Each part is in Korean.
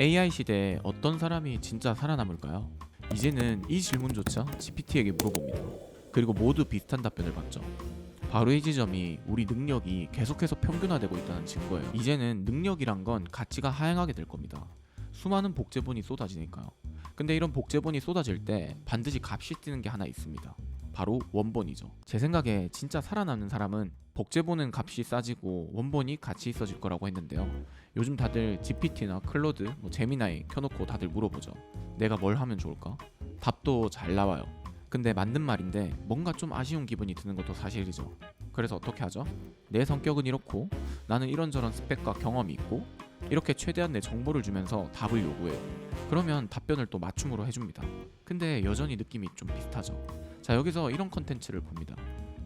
AI 시대에 어떤 사람이 진짜 살아남을까요? 이제는 이 질문조차 GPT에게 물어봅니다. 그리고 모두 비슷한 답변을 받죠. 바로 이 지점이 우리 능력이 계속해서 평균화되고 있다는 증거예요. 이제는 능력이란 건 가치가 하향하게 될 겁니다. 수많은 복제본이 쏟아지니까요. 근데 이런 복제본이 쏟아질 때 반드시 값이 뛰는 게 하나 있습니다. 바로 원본이죠. 제 생각에 진짜 살아남는 사람은 복제본은 값이 싸지고 원본이 가치 있어질 거라고 했는데요. 요즘 다들 GPT나 클로드, 제미나이 켜놓고 다들 물어보죠. 내가 뭘 하면 좋을까? 답도 잘 나와요. 근데 맞는 말인데 뭔가 좀 아쉬운 기분이 드는 것도 사실이죠. 그래서 어떻게 하죠? 내 성격은 이렇고 나는 이런저런 스펙과 경험이 있고 이렇게 최대한 내 정보를 주면서 답을 요구해요. 그러면 답변을 또 맞춤으로 해줍니다. 근데 여전히 느낌이 좀 비슷하죠. 자, 여기서 이런 컨텐츠를 봅니다.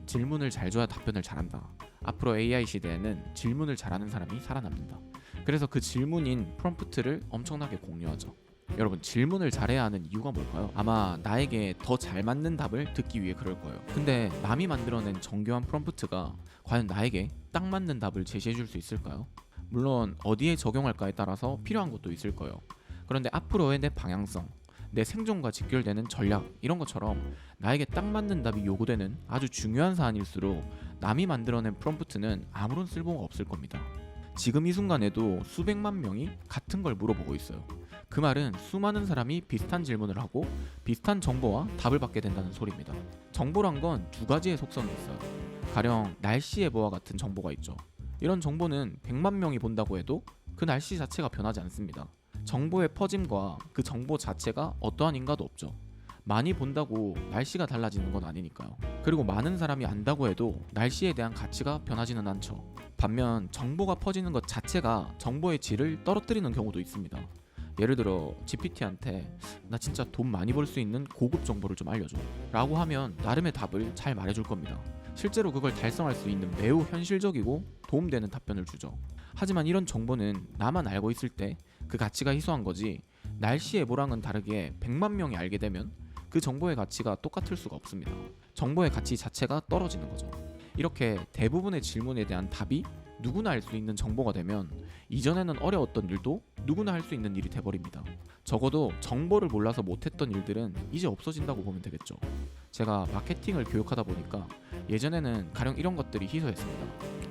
질문을 잘 줘야 답변을 잘한다. 앞으로 AI 시대에는 질문을 잘하는 사람이 살아남는다. 그래서 그 질문인 프롬프트를 엄청나게 공유하죠. 여러분, 질문을 잘해야 하는 이유가 뭘까요? 아마 나에게 더 잘 맞는 답을 듣기 위해 그럴 거예요. 근데 남이 만들어낸 정교한 프롬프트가 과연 나에게 딱 맞는 답을 제시해 줄 수 있을까요? 물론 어디에 적용할까에 따라서 필요한 것도 있을 거예요. 그런데 앞으로의 내 방향성, 내 생존과 직결되는 전략, 이런 것처럼 나에게 딱 맞는 답이 요구되는 아주 중요한 사안일수록 남이 만들어낸 프롬프트는 아무런 쓸모가 없을 겁니다. 지금 이 순간에도 수백만 명이 같은 걸 물어보고 있어요. 그 말은 수많은 사람이 비슷한 질문을 하고 비슷한 정보와 답을 받게 된다는 소리입니다. 정보란 건 두 가지의 속성이 있어요. 가령 날씨 예보와 같은 정보가 있죠. 이런 정보는 100만 명이 본다고 해도 그 날씨 자체가 변하지 않습니다. 정보의 퍼짐과 그 정보 자체가 어떠한 인가도 없죠. 많이 본다고 날씨가 달라지는 건 아니니까요. 그리고 많은 사람이 안다고 해도 날씨에 대한 가치가 변하지는 않죠. 반면 정보가 퍼지는 것 자체가 정보의 질을 떨어뜨리는 경우도 있습니다. 예를 들어 GPT한테 나 진짜 돈 많이 벌 수 있는 고급 정보를 좀 알려줘 라고 하면 나름의 답을 잘 말해줄 겁니다. 실제로 그걸 달성할 수 있는 매우 현실적이고 도움되는 답변을 주죠. 하지만 이런 정보는 나만 알고 있을 때 그 가치가 희소한 거지, 날씨 예보랑은 다르게 100만 명이 알게 되면 그 정보의 가치가 똑같을 수가 없습니다. 정보의 가치 자체가 떨어지는 거죠. 이렇게 대부분의 질문에 대한 답이 누구나 알 수 있는 정보가 되면 이전에는 어려웠던 일도 누구나 할 수 있는 일이 돼버립니다. 적어도 정보를 몰라서 못했던 일들은 이제 없어진다고 보면 되겠죠. 제가 마케팅을 교육하다 보니까 예전에는 가령 이런 것들이 희소했습니다.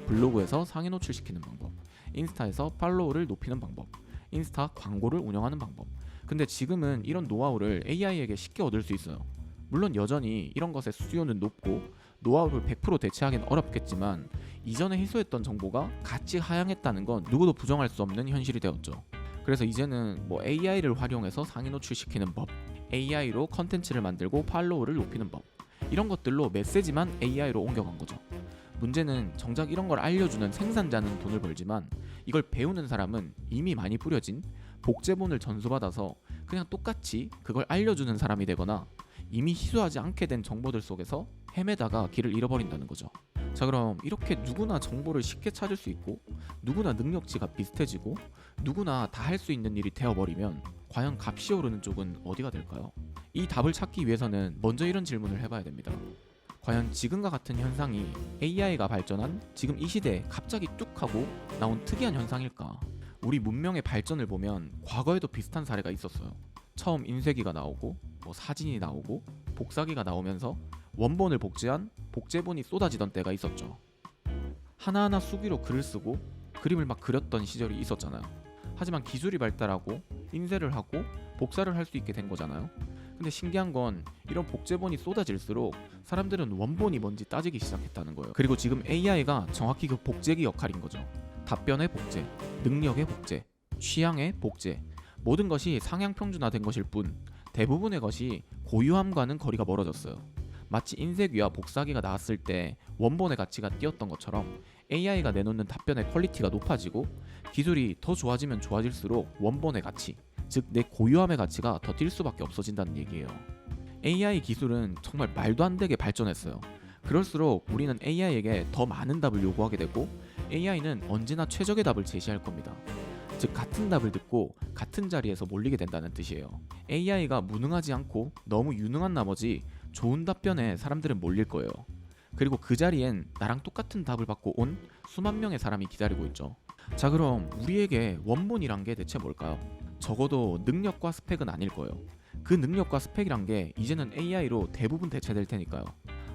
블로그에서 상위 노출시키는 방법, 인스타에서 팔로우를 높이는 방법, 인스타 광고를 운영하는 방법. 근데 지금은 이런 노하우를 AI에게 쉽게 얻을 수 있어요. 물론 여전히 이런 것의 수요는 높고 노하우를 100% 대체하기는 어렵겠지만 이전에 희소했던 정보가 가치 하향했다는 건 누구도 부정할 수 없는 현실이 되었죠. 그래서 이제는 AI를 활용해서 상위 노출시키는 법, AI로 컨텐츠를 만들고 팔로우를 높이는 법, 이런 것들로 메시지만 AI로 옮겨간 거죠. 문제는 정작 이런 걸 알려주는 생산자는 돈을 벌지만 이걸 배우는 사람은 이미 많이 뿌려진 복제본을 전수받아서 그냥 똑같이 그걸 알려주는 사람이 되거나 이미 희소하지 않게 된 정보들 속에서 헤매다가 길을 잃어버린다는 거죠. 자, 그럼 이렇게 누구나 정보를 쉽게 찾을 수 있고 누구나 능력치가 비슷해지고 누구나 다 할 수 있는 일이 되어버리면 과연 값이 오르는 쪽은 어디가 될까요? 이 답을 찾기 위해서는 먼저 이런 질문을 해봐야 됩니다. 과연 지금과 같은 현상이 AI가 발전한 지금 이 시대에 갑자기 뚝 하고 나온 특이한 현상일까? 우리 문명의 발전을 보면 과거에도 비슷한 사례가 있었어요. 처음 인쇄기가 나오고 사진이 나오고 복사기가 나오면서 원본을 복제한 복제본이 쏟아지던 때가 있었죠. 하나하나 수기로 글을 쓰고 그림을 막 그렸던 시절이 있었잖아요. 하지만 기술이 발달하고 인쇄를 하고 복사를 할 수 있게 된 거잖아요. 근데 신기한 건 이런 복제본이 쏟아질수록 사람들은 원본이 뭔지 따지기 시작했다는 거예요. 그리고 지금 AI가 정확히 그 복제기 역할인 거죠. 답변의 복제, 능력의 복제, 취향의 복제, 모든 것이 상향 평준화된 것일 뿐 대부분의 것이 고유함과는 거리가 멀어졌어요. 마치 인쇄기와 복사기가 나왔을 때 원본의 가치가 뛰었던 것처럼 AI가 내놓는 답변의 퀄리티가 높아지고 기술이 더 좋아지면 좋아질수록 원본의 가치, 즉 내 고유함의 가치가 더 뛸 수밖에 없어진다는 얘기예요. AI 기술은 정말 말도 안 되게 발전했어요. 그럴수록 우리는 AI에게 더 많은 답을 요구하게 되고 AI는 언제나 최적의 답을 제시할 겁니다. 즉 같은 답을 듣고 같은 자리에서 몰리게 된다는 뜻이에요. AI가 무능하지 않고 너무 유능한 나머지 좋은 답변에 사람들은 몰릴 거예요. 그리고 그 자리엔 나랑 똑같은 답을 받고 온 수만 명의 사람이 기다리고 있죠. 자, 그럼 우리에게 원본이란 게 대체 뭘까요? 적어도 능력과 스펙은 아닐 거예요. 그 능력과 스펙이란 게 이제는 AI로 대부분 대체될 테니까요.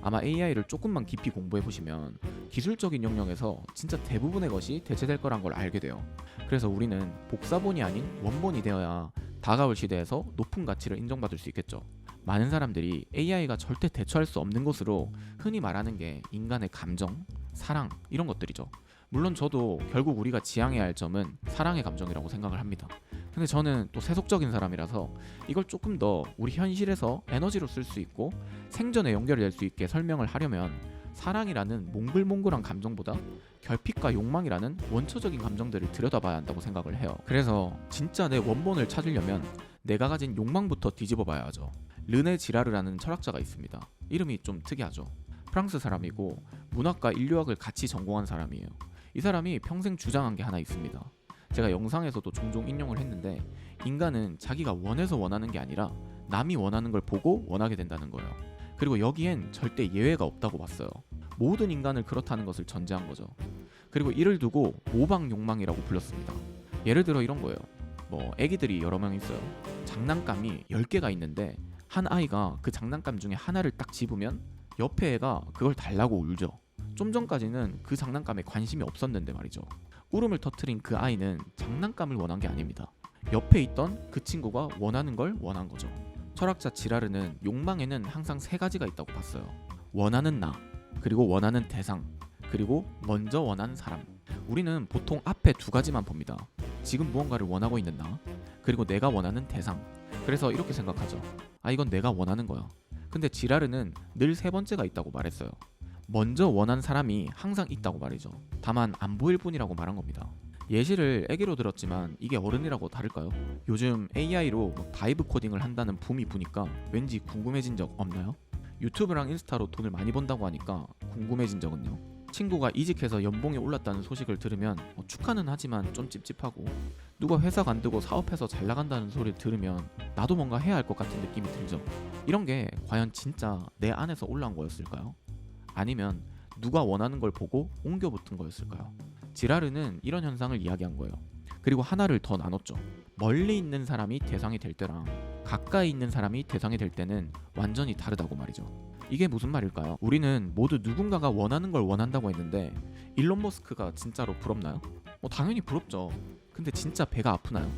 아마 AI를 조금만 깊이 공부해보시면 기술적인 영역에서 진짜 대부분의 것이 대체될 거란 걸 알게 돼요. 그래서 우리는 복사본이 아닌 원본이 되어야 다가올 시대에서 높은 가치를 인정받을 수 있겠죠. 많은 사람들이 AI가 절대 대처할 수 없는 것으로 흔히 말하는 게 인간의 감정, 사랑 이런 것들이죠. 물론 저도 결국 우리가 지향해야 할 점은 사랑의 감정이라고 생각을 합니다. 근데 저는 또 세속적인 사람이라서 이걸 조금 더 우리 현실에서 에너지로 쓸 수 있고 생존에 연결될 수 있게 설명을 하려면 사랑이라는 몽글몽글한 감정보다 결핍과 욕망이라는 원초적인 감정들을 들여다봐야 한다고 생각을 해요. 그래서 진짜 내 원본을 찾으려면 내가 가진 욕망부터 뒤집어 봐야 하죠. 르네 지라르라는 철학자가 있습니다. 이름이 좀 특이하죠. 프랑스 사람이고 문학과 인류학을 같이 전공한 사람이에요. 이 사람이 평생 주장한 게 하나 있습니다. 제가 영상에서도 종종 인용을 했는데 인간은 자기가 원해서 원하는 게 아니라 남이 원하는 걸 보고 원하게 된다는 거예요. 그리고 여기엔 절대 예외가 없다고 봤어요. 모든 인간을 그렇다는 것을 전제한 거죠. 그리고 이를 두고 모방 욕망이라고 불렀습니다. 예를 들어 이런 거예요. 애기들이 여러 명 있어요. 장난감이 10개가 있는데 한 아이가 그 장난감 중에 하나를 딱 집으면 옆에 애가 그걸 달라고 울죠. 좀 전까지는 그 장난감에 관심이 없었는데 말이죠. 울음을 터뜨린 그 아이는 장난감을 원한 게 아닙니다. 옆에 있던 그 친구가 원하는 걸 원한 거죠. 철학자 지라르는 욕망에는 항상 3가지가 있다고 봤어요. 원하는 나, 그리고 원하는 대상, 그리고 먼저 원하는 사람. 우리는 보통 앞에 2가지만 봅니다. 지금 무언가를 원하고 있는 나, 그리고 내가 원하는 대상. 그래서 이렇게 생각하죠. 이건 내가 원하는 거야. 근데 지라르는 늘 3번째가 있다고 말했어요. 먼저 원한 사람이 항상 있다고 말이죠. 다만 안 보일 뿐이라고 말한 겁니다. 예시를 애기로 들었지만 이게 어른이라고 다를까요? 요즘 AI로 바이브 코딩을 한다는 붐이 부니까 왠지 궁금해진 적 없나요? 유튜브랑 인스타로 돈을 많이 번다고 하니까 궁금해진 적은요? 친구가 이직해서 연봉이 올랐다는 소식을 들으면 축하는 하지만 좀 찝찝하고, 누가 회사 관두고 사업해서 잘 나간다는 소리를 들으면 나도 뭔가 해야 할 것 같은 느낌이 들죠. 이런 게 과연 진짜 내 안에서 올라온 거였을까요? 아니면 누가 원하는 걸 보고 옮겨 붙은 거였을까요? 지라르는 이런 현상을 이야기한 거예요. 그리고 하나를 더 나눴죠. 멀리 있는 사람이 대상이 될 때랑 가까이 있는 사람이 대상이 될 때는 완전히 다르다고 말이죠. 이게 무슨 말일까요? 우리는 모두 누군가가 원하는 걸 원한다고 했는데 일론 머스크가 진짜로 부럽나요? 당연히 부럽죠. 근데 진짜 배가 아프나요?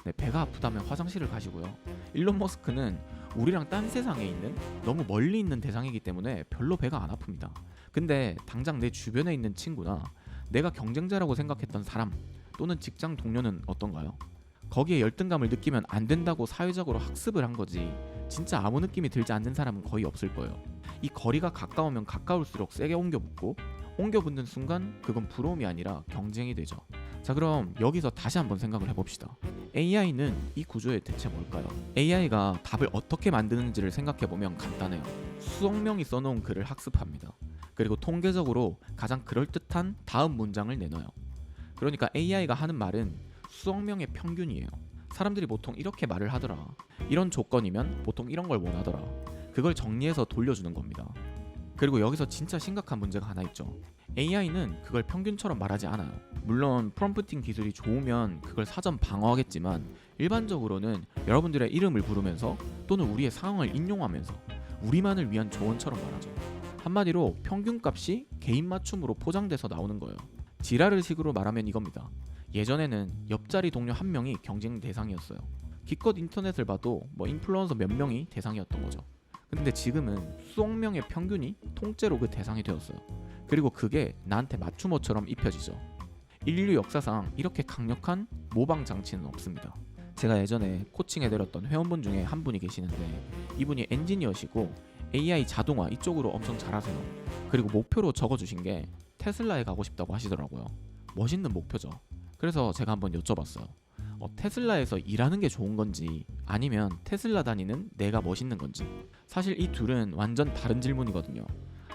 네, 배가 아프다면 화장실을 가시고요. 일론 머스크는 우리랑 딴 세상에 있는 너무 멀리 있는 대상이기 때문에 별로 배가 안 아픕니다. 근데 당장 내 주변에 있는 친구나 내가 경쟁자라고 생각했던 사람 또는 직장 동료는 어떤가요? 거기에 열등감을 느끼면 안 된다고 사회적으로 학습을 한 거지 진짜 아무 느낌이 들지 않는 사람은 거의 없을 거예요. 이 거리가 가까우면 가까울수록 세게 옮겨 붙고 옮겨 붙는 순간 그건 부러움이 아니라 경쟁이 되죠. 자, 그럼 여기서 다시 한번 생각을 해봅시다. AI는 이 구조에 대체 뭘까요? AI가 답을 어떻게 만드는지를 생각해보면 간단해요. 수억 명이 써놓은 글을 학습합니다. 그리고 통계적으로 가장 그럴듯한 다음 문장을 내놔요. 그러니까 AI가 하는 말은 수억 명의 평균이에요. 사람들이 보통 이렇게 말을 하더라. 이런 조건이면 보통 이런 걸 원하더라. 그걸 정리해서 돌려주는 겁니다. 그리고 여기서 진짜 심각한 문제가 하나 있죠. AI는 그걸 평균처럼 말하지 않아요. 물론 프롬프팅 기술이 좋으면 그걸 사전 방어하겠지만 일반적으로는 여러분들의 이름을 부르면서 또는 우리의 상황을 인용하면서 우리만을 위한 조언처럼 말하죠. 한마디로 평균값이 개인 맞춤으로 포장돼서 나오는 거예요. 지라르식으로 말하면 이겁니다. 예전에는 옆자리 동료 한 명이 경쟁 대상이었어요. 기껏 인터넷을 봐도 인플루언서 몇 명이 대상이었던 거죠. 근데 지금은 수억 명의 평균이 통째로 그 대상이 되었어요. 그리고 그게 나한테 맞춤어처럼 입혀지죠. 인류 역사상 이렇게 강력한 모방 장치는 없습니다. 제가 예전에 코칭해드렸던 회원분 중에 한 분이 계시는데 이분이 엔지니어시고 AI 자동화 이쪽으로 엄청 잘하세요. 그리고 목표로 적어주신 게 테슬라에 가고 싶다고 하시더라고요. 멋있는 목표죠. 그래서 제가 한번 여쭤봤어요. 테슬라에서 일하는 게 좋은 건지 아니면 테슬라 다니는 내가 멋있는 건지. 사실 이 둘은 완전 다른 질문이거든요.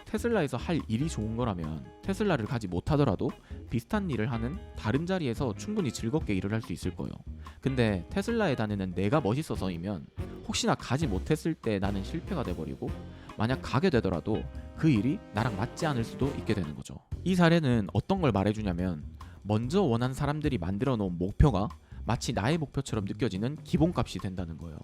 테슬라에서 할 일이 좋은 거라면 테슬라를 가지 못하더라도 비슷한 일을 하는 다른 자리에서 충분히 즐겁게 일을 할 수 있을 거예요. 근데 테슬라에 다니는 내가 멋있어서이면 혹시나 가지 못했을 때 나는 실패가 돼버리고 만약 가게 되더라도 그 일이 나랑 맞지 않을 수도 있게 되는 거죠. 이 사례는 어떤 걸 말해주냐면 먼저 원한 사람들이 만들어 놓은 목표가 마치 나의 목표처럼 느껴지는 기본값이 된다는 거예요.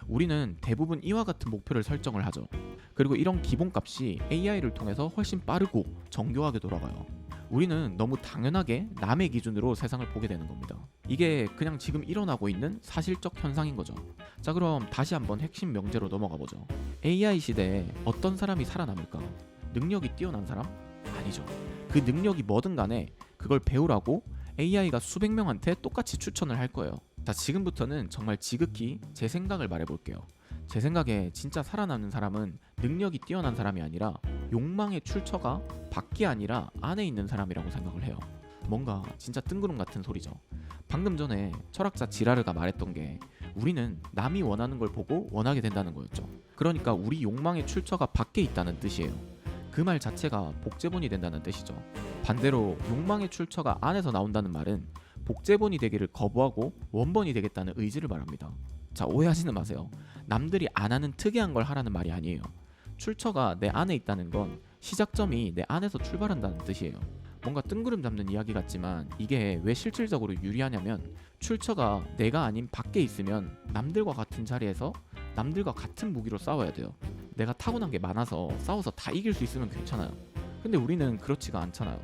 우리는 대부분 이와 같은 목표를 설정을 하죠. 그리고 이런 기본값이 AI를 통해서 훨씬 빠르고 정교하게 돌아가요. 우리는 너무 당연하게 남의 기준으로 세상을 보게 되는 겁니다. 이게 그냥 지금 일어나고 있는 사실적 현상인 거죠. 자, 그럼 다시 한번 핵심 명제로 넘어가 보죠. AI 시대에 어떤 사람이 살아남을까? 능력이 뛰어난 사람? 아니죠. 그 능력이 뭐든 간에 그걸 배우라고 AI가 수백 명한테 똑같이 추천을 할 거예요. 자, 지금부터는 정말 지극히 제 생각을 말해볼게요. 제 생각에 진짜 살아남는 사람은 능력이 뛰어난 사람이 아니라 욕망의 출처가 밖이 아니라 안에 있는 사람이라고 생각을 해요. 뭔가 진짜 뜬구름 같은 소리죠. 방금 전에 철학자 지라르가 말했던 게 우리는 남이 원하는 걸 보고 원하게 된다는 거였죠. 그러니까 우리 욕망의 출처가 밖에 있다는 뜻이에요. 그 말 자체가 복제본이 된다는 뜻이죠. 반대로 욕망의 출처가 안에서 나온다는 말은 복제본이 되기를 거부하고 원본이 되겠다는 의지를 말합니다. 자, 오해하지는 마세요. 남들이 안 하는 특이한 걸 하라는 말이 아니에요. 출처가 내 안에 있다는 건 시작점이 내 안에서 출발한다는 뜻이에요. 뭔가 뜬구름 잡는 이야기 같지만 이게 왜 실질적으로 유리하냐면 출처가 내가 아닌 밖에 있으면 남들과 같은 자리에서 남들과 같은 무기로 싸워야 돼요. 내가 타고난 게 많아서 싸워서 다 이길 수 있으면 괜찮아요. 근데 우리는 그렇지가 않잖아요.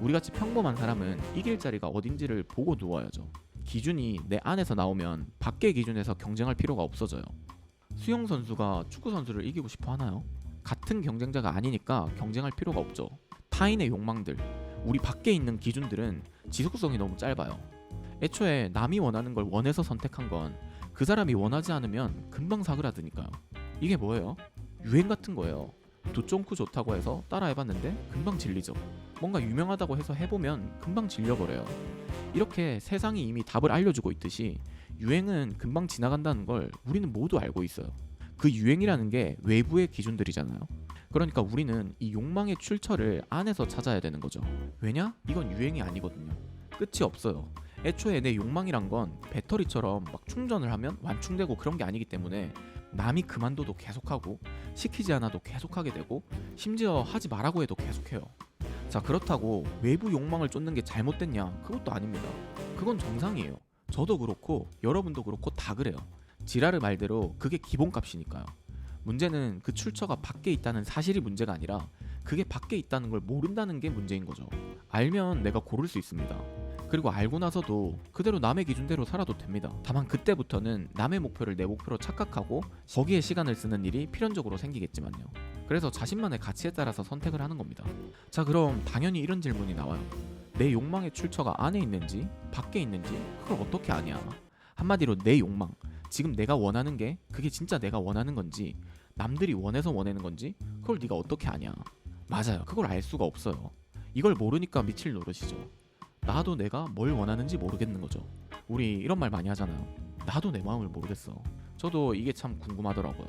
우리같이 평범한 사람은 이길 자리가 어딘지를 보고 누워야죠. 기준이 내 안에서 나오면 밖의 기준에서 경쟁할 필요가 없어져요. 수영 선수가 축구 선수를 이기고 싶어 하나요? 같은 경쟁자가 아니니까 경쟁할 필요가 없죠. 타인의 욕망들, 우리 밖에 있는 기준들은 지속성이 너무 짧아요. 애초에 남이 원하는 걸 원해서 선택한 건 그 사람이 원하지 않으면 금방 사그라드니까요. 이게 뭐예요? 유행 같은 거예요. 도쫑쿠 좋다고 해서 따라해봤는데 금방 질리죠. 뭔가 유명하다고 해서 해보면 금방 질려버려요. 이렇게 세상이 이미 답을 알려주고 있듯이 유행은 금방 지나간다는 걸 우리는 모두 알고 있어요. 그 유행이라는 게 외부의 기준들이잖아요. 그러니까 우리는 이 욕망의 출처를 안에서 찾아야 되는 거죠. 왜냐? 이건 유행이 아니거든요. 끝이 없어요. 애초에 내 욕망이란 건 배터리처럼 막 충전을 하면 완충되고 그런 게 아니기 때문에 남이 그만둬도 계속하고 시키지 않아도 계속하게 되고 심지어 하지 말라고 해도 계속해요. 자, 그렇다고 외부 욕망을 쫓는 게 잘못됐냐? 그것도 아닙니다. 그건 정상이에요. 저도 그렇고 여러분도 그렇고 다 그래요. 지라르 말대로 그게 기본값이니까요. 문제는 그 출처가 밖에 있다는 사실이 문제가 아니라 그게 밖에 있다는 걸 모른다는 게 문제인 거죠. 알면 내가 고를 수 있습니다. 그리고 알고 나서도 그대로 남의 기준대로 살아도 됩니다. 다만 그때부터는 남의 목표를 내 목표로 착각하고 거기에 시간을 쓰는 일이 필연적으로 생기겠지만요. 그래서 자신만의 가치에 따라서 선택을 하는 겁니다. 자, 그럼 당연히 이런 질문이 나와요. 내 욕망의 출처가 안에 있는지 밖에 있는지 그걸 어떻게 아냐? 한마디로 내 욕망, 지금 내가 원하는 게 그게 진짜 내가 원하는 건지 남들이 원해서 원하는 건지 그걸 네가 어떻게 아냐? 맞아요. 그걸 알 수가 없어요. 이걸 모르니까 미칠 노릇이죠. 나도 내가 뭘 원하는지 모르겠는 거죠. 우리 이런 말 많이 하잖아요. 나도 내 마음을 모르겠어. 저도 이게 참 궁금하더라고요.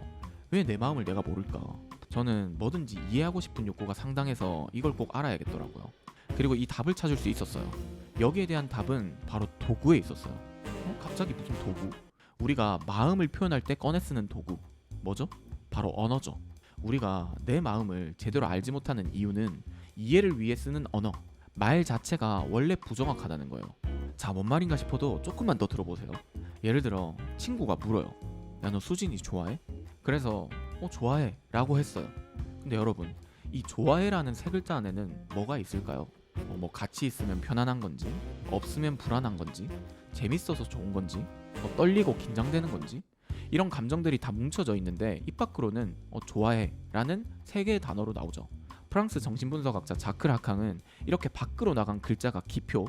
왜 내 마음을 내가 모를까? 저는 뭐든지 이해하고 싶은 욕구가 상당해서 이걸 꼭 알아야겠더라고요. 그리고 이 답을 찾을 수 있었어요. 여기에 대한 답은 바로 도구에 있었어요. 갑자기 무슨 도구? 우리가 마음을 표현할 때 꺼내 쓰는 도구. 뭐죠? 바로 언어죠. 우리가 내 마음을 제대로 알지 못하는 이유는 이해를 위해 쓰는 언어, 말 자체가 원래 부정확하다는 거예요. 자, 뭔 말인가 싶어도 조금만 더 들어보세요. 예를 들어 친구가 물어요. 야, 너 수진이 좋아해? 그래서 좋아해 라고 했어요. 근데 여러분, 이 좋아해라는 세 글자 안에는 뭐가 있을까요? 뭐 같이 있으면 편안한 건지, 없으면 불안한 건지, 재밌어서 좋은 건지, 떨리고 긴장되는 건지, 이런 감정들이 다 뭉쳐져 있는데 입 밖으로는 좋아해 라는 세 개의 단어로 나오죠. 프랑스 정신분석학자 자크 라캉은 이렇게 밖으로 나간 글자가 기표,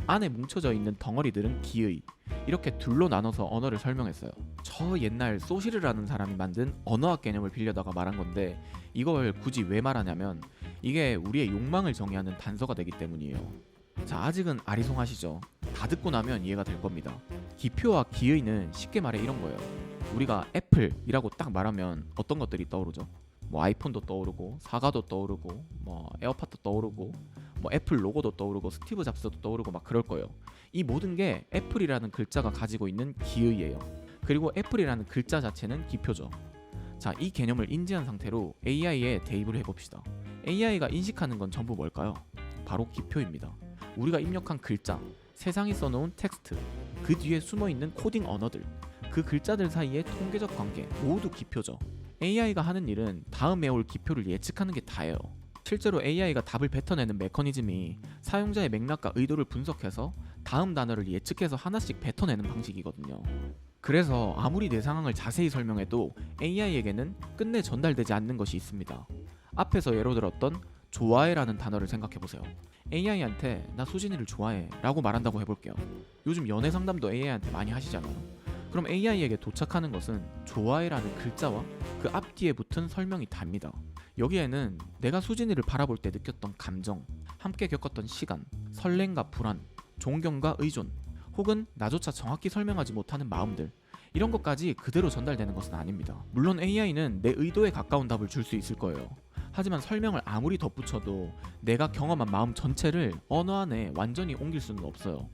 안에 뭉쳐져 있는 덩어리들은 기의, 이렇게 둘로 나눠서 언어를 설명했어요. 저 옛날 소시르라는 사람이 만든 언어학 개념을 빌려다가 말한 건데 이걸 굳이 왜 말하냐면 이게 우리의 욕망을 정의하는 단서가 되기 때문이에요. 자, 아직은 아리송하시죠? 다 듣고 나면 이해가 될 겁니다. 기표와 기의는 쉽게 말해 이런 거예요. 우리가 애플이라고 딱 말하면 어떤 것들이 떠오르죠? 뭐 아이폰도 떠오르고 사과도 떠오르고 뭐 에어팟도 떠오르고 뭐 애플 로고도 떠오르고 스티브 잡스도 떠오르고 막 그럴 거예요. 이 모든 게 애플이라는 글자가 가지고 있는 기의예요. 그리고 애플이라는 글자 자체는 기표죠. 자, 이 개념을 인지한 상태로 AI에 대입을 해봅시다. AI가 인식하는 건 전부 뭘까요? 바로 기표입니다. 우리가 입력한 글자, 세상이 써놓은 텍스트, 그 뒤에 숨어있는 코딩 언어들, 그 글자들 사이의 통계적 관계 모두 기표죠. AI가 하는 일은 다음에 올 기표를 예측하는 게 다예요. 실제로 AI가 답을 뱉어내는 메커니즘이 사용자의 맥락과 의도를 분석해서 다음 단어를 예측해서 하나씩 뱉어내는 방식이거든요. 그래서 아무리 내 상황을 자세히 설명해도 AI에게는 끝내 전달되지 않는 것이 있습니다. 앞에서 예로 들었던 좋아해라는 단어를 생각해보세요. AI한테 나 수진이를 좋아해 라고 말한다고 해볼게요. 요즘 연애 상담도 AI한테 많이 하시잖아요. 그럼 AI에게 도착하는 것은 좋아해라는 글자와 그 앞뒤에 붙은 설명이 답니다. 여기에는 내가 수진이를 바라볼 때 느꼈던 감정, 함께 겪었던 시간, 설렘과 불안, 존경과 의존, 혹은 나조차 정확히 설명하지 못하는 마음들, 이런 것까지 그대로 전달되는 것은 아닙니다. 물론 AI는 내 의도에 가까운 답을 줄 수 있을 거예요. 하지만 설명을 아무리 덧붙여도 내가 경험한 마음 전체를 언어 안에 완전히 옮길 수는 없어요.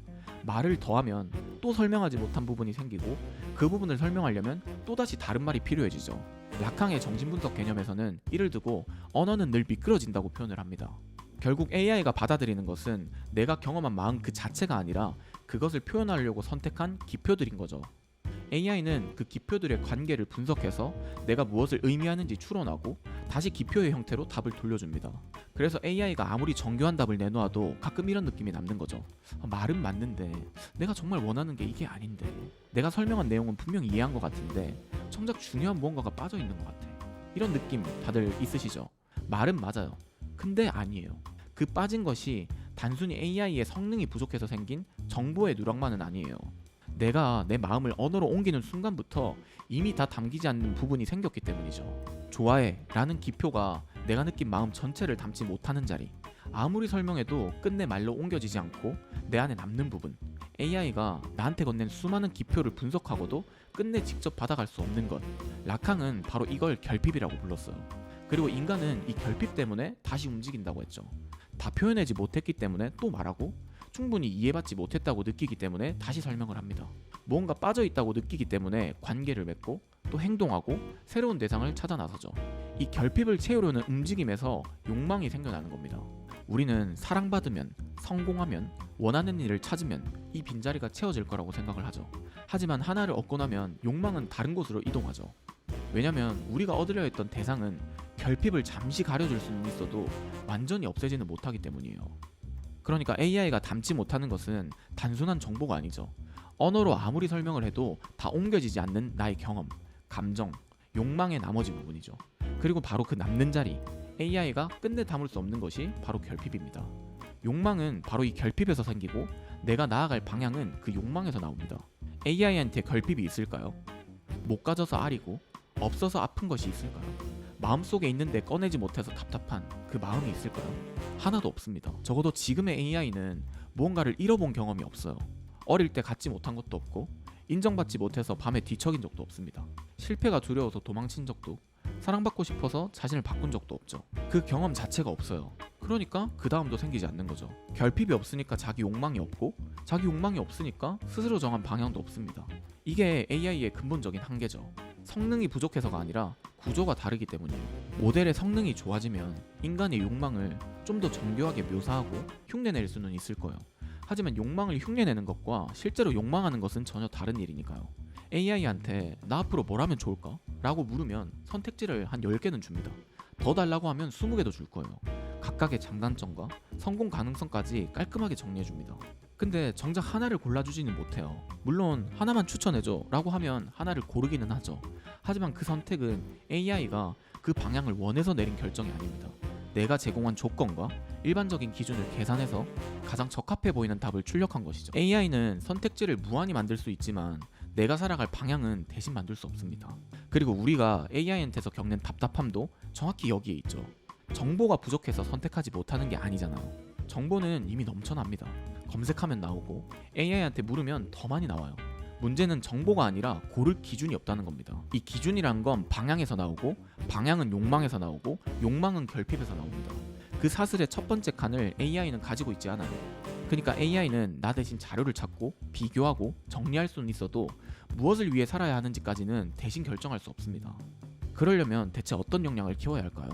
말을 더하면 또 설명하지 못한 부분이 생기고 그 부분을 설명하려면 또다시 다른 말이 필요해지죠. 라캉의 정신분석 개념에서는 이를 두고 언어는 늘 미끄러진다고 표현을 합니다. 결국 AI가 받아들이는 것은 내가 경험한 마음 그 자체가 아니라 그것을 표현하려고 선택한 기표들인 거죠. AI는 그 기표들의 관계를 분석해서 내가 무엇을 의미하는지 추론하고 다시 기표의 형태로 답을 돌려줍니다. 그래서 AI가 아무리 정교한 답을 내놓아도 가끔 이런 느낌이 남는 거죠. 말은 맞는데 내가 정말 원하는 게 이게 아닌데, 내가 설명한 내용은 분명히 이해한 것 같은데 정작 중요한 무언가가 빠져있는 것 같아. 이런 느낌 다들 있으시죠? 말은 맞아요. 근데 아니에요. 그 빠진 것이 단순히 AI의 성능이 부족해서 생긴 정보의 누락만은 아니에요. 내가 내 마음을 언어로 옮기는 순간부터 이미 다 담기지 않는 부분이 생겼기 때문이죠. 좋아해 라는 기표가 내가 느낀 마음 전체를 담지 못하는 자리, 아무리 설명해도 끝내 말로 옮겨지지 않고 내 안에 남는 부분, AI가 나한테 건넨 수많은 기표를 분석하고도 끝내 직접 받아갈 수 없는 것, 라캉은 바로 이걸 결핍이라고 불렀어요. 그리고 인간은 이 결핍 때문에 다시 움직인다고 했죠. 다 표현하지 못했기 때문에 또 말하고, 충분히 이해받지 못했다고 느끼기 때문에 다시 설명을 합니다. 무언가 빠져있다고 느끼기 때문에 관계를 맺고 또 행동하고 새로운 대상을 찾아 나서죠. 이 결핍을 채우려는 움직임에서 욕망이 생겨나는 겁니다. 우리는 사랑받으면, 성공하면, 원하는 일을 찾으면 이 빈자리가 채워질 거라고 생각을 하죠. 하지만 하나를 얻고 나면 욕망은 다른 곳으로 이동하죠. 왜냐면 우리가 얻으려 했던 대상은 결핍을 잠시 가려줄 수는 있어도 완전히 없애지는 못하기 때문이에요. 그러니까 AI가 담지 못하는 것은 단순한 정보가 아니죠. 언어로 아무리 설명을 해도 다 옮겨지지 않는 나의 경험, 감정, 욕망의 나머지 부분이죠. 그리고 바로 그 남는 자리, AI가 끝내 담을 수 없는 것이 바로 결핍입니다. 욕망은 바로 이 결핍에서 생기고 내가 나아갈 방향은 그 욕망에서 나옵니다. AI한테 결핍이 있을까요? 못 가져서 아리고 없어서 아픈 것이 있을까요? 마음속에 있는데 꺼내지 못해서 답답한 그 마음이 있을까요? 하나도 없습니다. 적어도 지금의 AI는 무언가를 잃어본 경험이 없어요. 어릴 때 갖지 못한 것도 없고 인정받지 못해서 밤에 뒤척인 적도 없습니다. 실패가 두려워서 도망친 적도, 사랑받고 싶어서 자신을 바꾼 적도 없죠. 그 경험 자체가 없어요. 그러니까 그 다음도 생기지 않는 거죠. 결핍이 없으니까 자기 욕망이 없고, 자기 욕망이 없으니까 스스로 정한 방향도 없습니다. 이게 AI의 근본적인 한계죠. 성능이 부족해서가 아니라 구조가 다르기 때문이에요. 모델의 성능이 좋아지면 인간의 욕망을 좀 더 정교하게 묘사하고 흉내낼 수는 있을 거예요. 하지만 욕망을 흉내내는 것과 실제로 욕망하는 것은 전혀 다른 일이니까요. AI한테 나 앞으로 뭘 하면 좋을까? 라고 물으면 선택지를 한 10개는 줍니다. 더 달라고 하면 20개도 줄 거예요. 각각의 장단점과 성공 가능성까지 깔끔하게 정리해줍니다. 근데 정작 하나를 골라주지는 못해요. 물론 하나만 추천해줘 라고 하면 하나를 고르기는 하죠. 하지만 그 선택은 AI가 그 방향을 원해서 내린 결정이 아닙니다. 내가 제공한 조건과 일반적인 기준을 계산해서 가장 적합해 보이는 답을 출력한 것이죠. AI는 선택지를 무한히 만들 수 있지만 내가 살아갈 방향은 대신 만들 수 없습니다. 그리고 우리가 AI한테서 겪는 답답함도 정확히 여기에 있죠. 정보가 부족해서 선택하지 못하는 게 아니잖아요. 정보는 이미 넘쳐납니다. 검색하면 나오고 AI한테 물으면 더 많이 나와요. 문제는 정보가 아니라 고를 기준이 없다는 겁니다. 이 기준이란 건 방향에서 나오고, 방향은 욕망에서 나오고, 욕망은 결핍에서 나옵니다. 그 사슬의 첫 번째 칸을 AI는 가지고 있지 않아요. 그러니까 AI는 나 대신 자료를 찾고 비교하고 정리할 수는 있어도 무엇을 위해 살아야 하는지까지는 대신 결정할 수 없습니다. 그러려면 대체 어떤 역량을 키워야 할까요?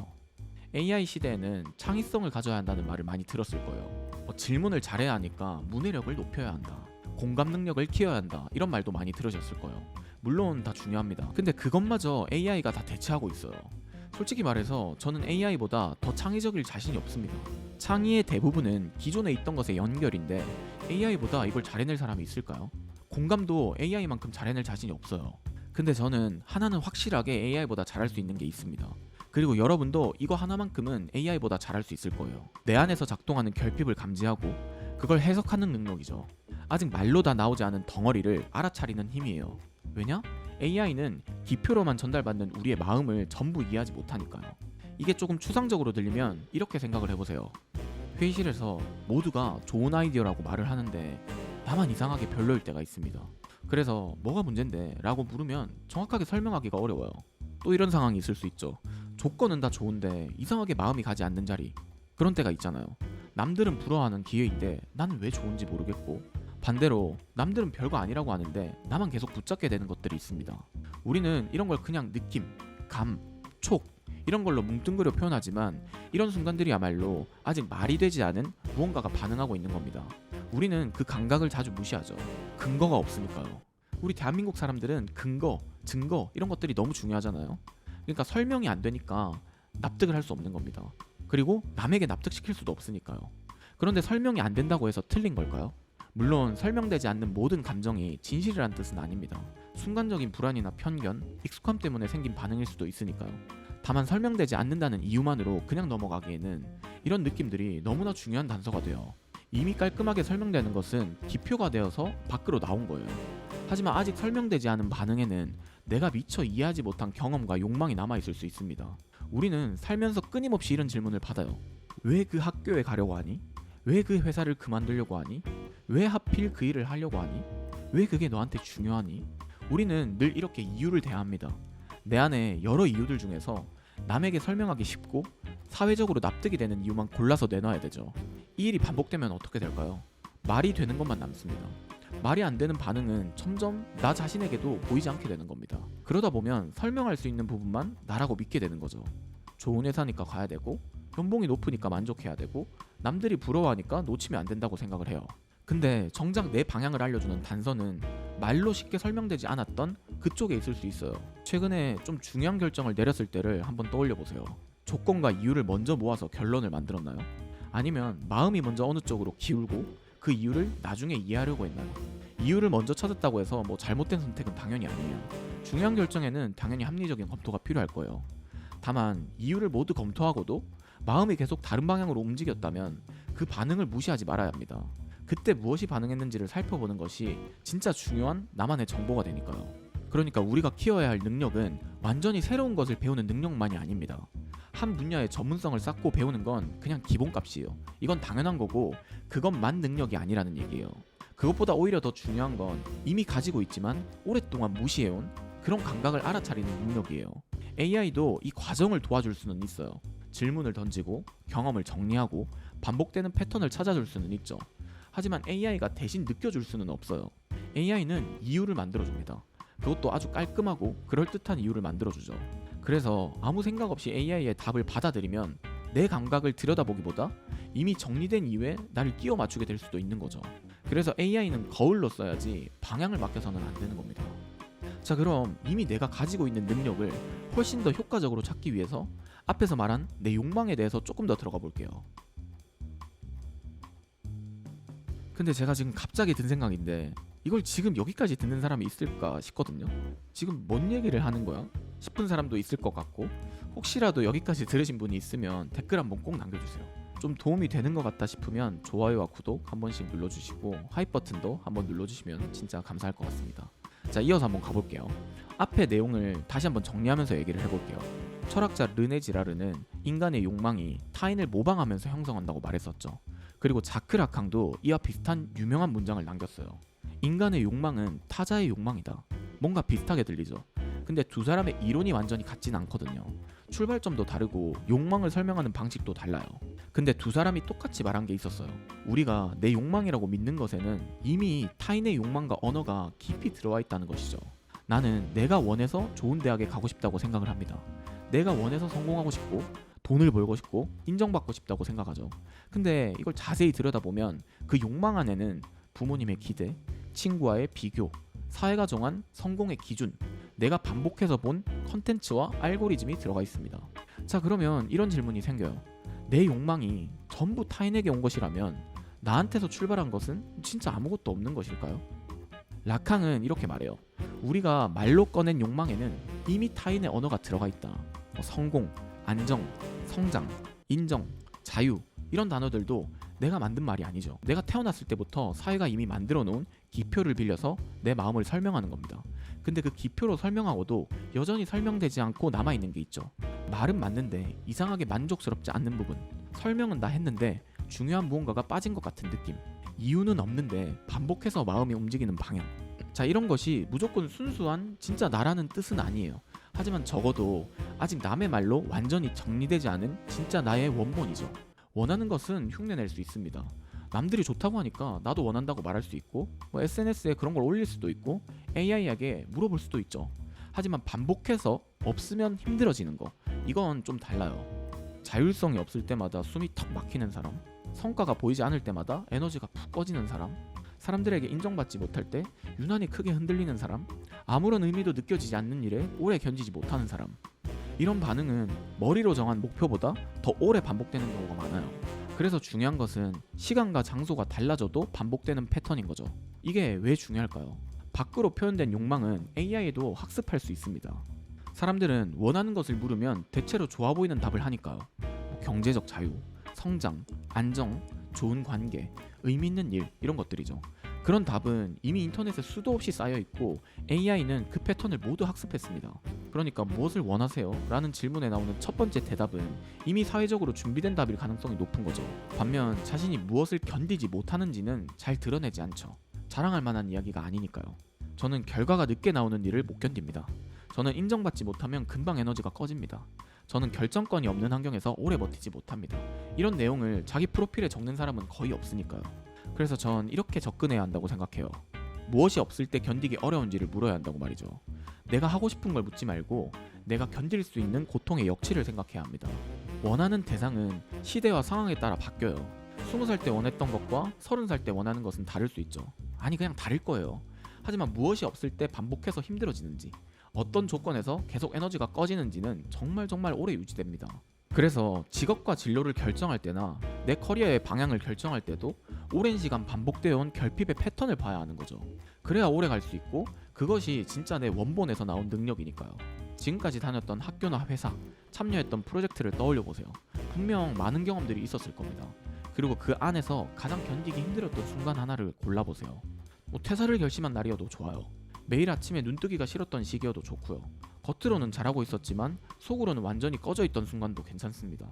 AI 시대에는 창의성을 가져야 한다는 말을 많이 들었을 거예요. 질문을 잘해야 하니까 문해력을 높여야 한다. 공감 능력을 키워야 한다. 이런 말도 많이 들으셨을 거예요. 물론 다 중요합니다. 근데 그것마저 AI가 다 대체하고 있어요. 솔직히 말해서 저는 AI보다 더 창의적일 자신이 없습니다. 창의의 대부분은 기존에 있던 것의 연결인데 AI보다 이걸 잘해낼 사람이 있을까요? 공감도 AI만큼 잘해낼 자신이 없어요. 근데 저는 하나는 확실하게 AI보다 잘할 수 있는 게 있습니다. 그리고 여러분도 이거 하나만큼은 AI보다 잘할 수 있을 거예요. 내 안에서 작동하는 결핍을 감지하고 그걸 해석하는 능력이죠. 아직 말로 다 나오지 않은 덩어리를 알아차리는 힘이에요. 왜냐? AI는 기표로만 전달받는 우리의 마음을 전부 이해하지 못하니까요. 이게 조금 추상적으로 들리면 이렇게 생각을 해보세요. 회의실에서 모두가 좋은 아이디어라고 말을 하는데 나만 이상하게 별로일 때가 있습니다. 그래서 뭐가 문제인데? 라고 물으면 정확하게 설명하기가 어려워요. 또 이런 상황이 있을 수 있죠. 조건은 다 좋은데 이상하게 마음이 가지 않는 자리. 그런 때가 있잖아요. 남들은 부러워하는 기회인데 나는 왜 좋은지 모르겠고, 반대로 남들은 별거 아니라고 하는데 나만 계속 붙잡게 되는 것들이 있습니다. 우리는 이런 걸 그냥 느낌, 감, 촉 이런 걸로 뭉뚱그려 표현하지만 이런 순간들이야말로 아직 말이 되지 않은 무언가가 반응하고 있는 겁니다. 우리는 그 감각을 자주 무시하죠. 근거가 없으니까요. 우리 대한민국 사람들은 근거, 증거 이런 것들이 너무 중요하잖아요. 그러니까 설명이 안 되니까 납득을 할 수 없는 겁니다. 그리고 남에게 납득시킬 수도 없으니까요. 그런데 설명이 안 된다고 해서 틀린 걸까요? 물론 설명되지 않는 모든 감정이 진실이란 뜻은 아닙니다. 순간적인 불안이나 편견, 익숙함 때문에 생긴 반응일 수도 있으니까요. 다만 설명되지 않는다는 이유만으로 그냥 넘어가기에는 이런 느낌들이 너무나 중요한 단서가 돼요. 이미 깔끔하게 설명되는 것은 기표가 되어서 밖으로 나온 거예요. 하지만 아직 설명되지 않은 반응에는 내가 미처 이해하지 못한 경험과 욕망이 남아있을 수 있습니다. 우리는 살면서 끊임없이 이런 질문을 받아요. 왜 그 학교에 가려고 하니? 왜 그 회사를 그만두려고 하니? 왜 하필 그 일을 하려고 하니? 왜 그게 너한테 중요하니? 우리는 늘 이렇게 이유를 대합니다. 내 안에 여러 이유들 중에서 남에게 설명하기 쉽고 사회적으로 납득이 되는 이유만 골라서 내놔야 되죠. 이 일이 반복되면 어떻게 될까요? 말이 되는 것만 남습니다. 말이 안 되는 반응은 점점 나 자신에게도 보이지 않게 되는 겁니다. 그러다 보면 설명할 수 있는 부분만 나라고 믿게 되는 거죠. 좋은 회사니까 가야 되고, 연봉이 높으니까 만족해야 되고, 남들이 부러워하니까 놓치면 안 된다고 생각을 해요. 근데 정작 내 방향을 알려주는 단서는 말로 쉽게 설명되지 않았던 그쪽에 있을 수 있어요. 최근에 좀 중요한 결정을 내렸을 때를 한번 떠올려 보세요. 조건과 이유를 먼저 모아서 결론을 만들었나요? 아니면 마음이 먼저 어느 쪽으로 기울고 그 이유를 나중에 이해하려고 했나요? 이유를 먼저 찾았다고 해서 뭐 잘못된 선택은 당연히 아니에요. 중요한 결정에는 당연히 합리적인 검토가 필요할 거예요. 다만 이유를 모두 검토하고도 마음이 계속 다른 방향으로 움직였다면 그 반응을 무시하지 말아야 합니다. 그때 무엇이 반응했는지를 살펴보는 것이 진짜 중요한 나만의 정보가 되니까요. 그러니까 우리가 키워야 할 능력은 완전히 새로운 것을 배우는 능력만이 아닙니다. 한 분야의 전문성을 쌓고 배우는 건 그냥 기본값이에요. 이건 당연한 거고 그것만 능력이 아니라는 얘기예요. 그것보다 오히려 더 중요한 건 이미 가지고 있지만 오랫동안 무시해온 그런 감각을 알아차리는 능력이에요. AI도 이 과정을 도와줄 수는 있어요. 질문을 던지고 경험을 정리하고 반복되는 패턴을 찾아줄 수는 있죠. 하지만 AI가 대신 느껴줄 수는 없어요. AI는 이유를 만들어줍니다. 그것도 아주 깔끔하고 그럴듯한 이유를 만들어주죠. 그래서 아무 생각 없이 AI의 답을 받아들이면 내 감각을 들여다보기보다 이미 정리된 이유에 나를 끼워 맞추게 될 수도 있는 거죠. 그래서 AI는 거울로 써야지 방향을 맡겨서는 안 되는 겁니다. 자, 그럼 이미 내가 가지고 있는 능력을 훨씬 더 효과적으로 찾기 위해서 앞에서 말한 내 욕망에 대해서 조금 더 들어가 볼게요. 근데 제가 지금 갑자기 든 생각인데 이걸 지금 여기까지 듣는 사람이 있을까 싶거든요. 지금 뭔 얘기를 하는 거야? 싶은 사람도 있을 것 같고, 혹시라도 여기까지 들으신 분이 있으면 댓글 한번 꼭 남겨주세요. 좀 도움이 되는 것 같다 싶으면 좋아요와 구독 한 번씩 눌러주시고 하이 버튼도 한번 눌러주시면 진짜 감사할 것 같습니다. 자, 이어서 한번 가볼게요. 앞의 내용을 다시 한번 정리하면서 얘기를 해볼게요. 철학자 르네 지라르는 인간의 욕망이 타인을 모방하면서 형성한다고 말했었죠. 그리고 자크 라캉도 이와 비슷한 유명한 문장을 남겼어요. 인간의 욕망은 타자의 욕망이다. 뭔가 비슷하게 들리죠. 근데 두 사람의 이론이 완전히 같진 않거든요. 출발점도 다르고 욕망을 설명하는 방식도 달라요. 근데 두 사람이 똑같이 말한 게 있었어요. 우리가 내 욕망이라고 믿는 것에는 이미 타인의 욕망과 언어가 깊이 들어와 있다는 것이죠. 나는 내가 원해서 좋은 대학에 가고 싶다고 생각을 합니다. 내가 원해서 성공하고 싶고 돈을 벌고 싶고 인정받고 싶다고 생각하죠. 근데 이걸 자세히 들여다보면 그 욕망 안에는 부모님의 기대, 친구와의 비교, 사회가 정한 성공의 기준, 내가 반복해서 본 컨텐츠와 알고리즘이 들어가 있습니다. 자, 그러면 이런 질문이 생겨요. 내 욕망이 전부 타인에게 온 것이라면 나한테서 출발한 것은 진짜 아무것도 없는 것일까요? 라캉은 이렇게 말해요. 우리가 말로 꺼낸 욕망에는 이미 타인의 언어가 들어가 있다. 성공, 안정, 성장, 인정, 자유, 이런 단어들도 내가 만든 말이 아니죠. 내가 태어났을 때부터 사회가 이미 만들어 놓은 기표를 빌려서 내 마음을 설명하는 겁니다. 근데 그 기표로 설명하고도 여전히 설명되지 않고 남아있는 게 있죠. 말은 맞는데 이상하게 만족스럽지 않는 부분, 설명은 다 했는데 중요한 무언가가 빠진 것 같은 느낌, 이유는 없는데 반복해서 마음이 움직이는 방향. 자, 이런 것이 무조건 순수한 진짜 나라는 뜻은 아니에요. 하지만 적어도 아직 남의 말로 완전히 정리되지 않은 진짜 나의 원본이죠. 원하는 것은 흉내낼 수 있습니다. 남들이 좋다고 하니까 나도 원한다고 말할 수 있고, SNS에 그런 걸 올릴 수도 있고, AI에게 물어볼 수도 있죠. 하지만 반복해서 없으면 힘들어지는 거, 이건 좀 달라요. 자율성이 없을 때마다 숨이 턱 막히는 사람, 성과가 보이지 않을 때마다 에너지가 푹 꺼지는 사람, 사람들에게 인정받지 못할 때 유난히 크게 흔들리는 사람, 아무런 의미도 느껴지지 않는 일에 오래 견디지 못하는 사람. 이런 반응은 머리로 정한 목표보다 더 오래 반복되는 경우가 많아요. 그래서 중요한 것은 시간과 장소가 달라져도 반복되는 패턴인 거죠. 이게 왜 중요할까요? 밖으로 표현된 욕망은 AI에도 학습할 수 있습니다. 사람들은 원하는 것을 물으면 대체로 좋아 보이는 답을 하니까요. 경제적 자유, 성장, 안정, 좋은 관계, 의미 있는 일, 이런 것들이죠. 그런 답은 이미 인터넷에 수도 없이 쌓여 있고 AI는 그 패턴을 모두 학습했습니다. 그러니까 무엇을 원하세요? 라는 질문에 나오는 첫 번째 대답은 이미 사회적으로 준비된 답일 가능성이 높은 거죠. 반면 자신이 무엇을 견디지 못하는지는 잘 드러내지 않죠. 자랑할 만한 이야기가 아니니까요. 저는 결과가 늦게 나오는 일을 못 견딥니다. 저는 인정받지 못하면 금방 에너지가 꺼집니다. 저는 결정권이 없는 환경에서 오래 버티지 못합니다. 이런 내용을 자기 프로필에 적는 사람은 거의 없으니까요. 그래서 전 이렇게 접근해야 한다고 생각해요. 무엇이 없을 때 견디기 어려운지를 물어야 한다고 말이죠. 내가 하고 싶은 걸 묻지 말고 내가 견딜 수 있는 고통의 역치를 생각해야 합니다. 원하는 대상은 시대와 상황에 따라 바뀌어요. 20살 때 원했던 것과 30살 때 원하는 것은 다를 수 있죠. 아니, 그냥 다를 거예요. 하지만 무엇이 없을 때 반복해서 힘들어지는지, 어떤 조건에서 계속 에너지가 꺼지는지는 정말 오래 유지됩니다. 그래서 직업과 진로를 결정할 때나 내 커리어의 방향을 결정할 때도 오랜 시간 반복되어 온 결핍의 패턴을 봐야 하는 거죠. 그래야 오래 갈 수 있고 그것이 진짜 내 원본에서 나온 능력이니까요. 지금까지 다녔던 학교나 회사, 참여했던 프로젝트를 떠올려 보세요. 분명 많은 경험들이 있었을 겁니다. 그리고 그 안에서 가장 견디기 힘들었던 순간 하나를 골라보세요. 퇴사를 결심한 날이어도 좋아요. 매일 아침에 눈뜨기가 싫었던 시기여도 좋고요. 겉으로는 잘하고 있었지만 속으로는 완전히 꺼져 있던 순간도 괜찮습니다.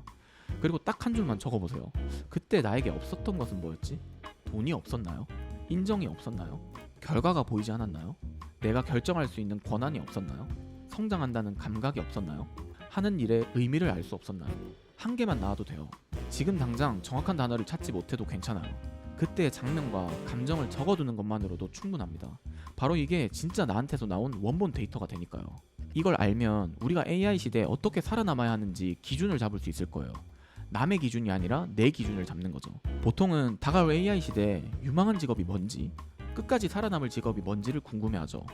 그리고 딱 한 줄만 적어보세요. 그때 나에게 없었던 것은 뭐였지? 돈이 없었나요? 인정이 없었나요? 결과가 보이지 않았나요? 내가 결정할 수 있는 권한이 없었나요? 성장한다는 감각이 없었나요? 하는 일의 의미를 알 수 없었나요? 한 개만 나와도 돼요. 지금 당장 정확한 단어를 찾지 못해도 괜찮아요. 그때의 장면과 감정을 적어두는 것만으로도 충분합니다. 바로 이게 진짜 나한테서 나온 원본 데이터가 되니까요. 이걸 알면 우리가 AI 시대에 어떻게 살아남아야 하는지 기준을 잡을 수 있을 거예요. 남의 기준이 아니라 내 기준을 잡는 거죠. 보통은 다가올 AI 시대에 유망한 직업이 뭔지, 끝까지 살아남을 직업이 뭔지를 궁금해하죠.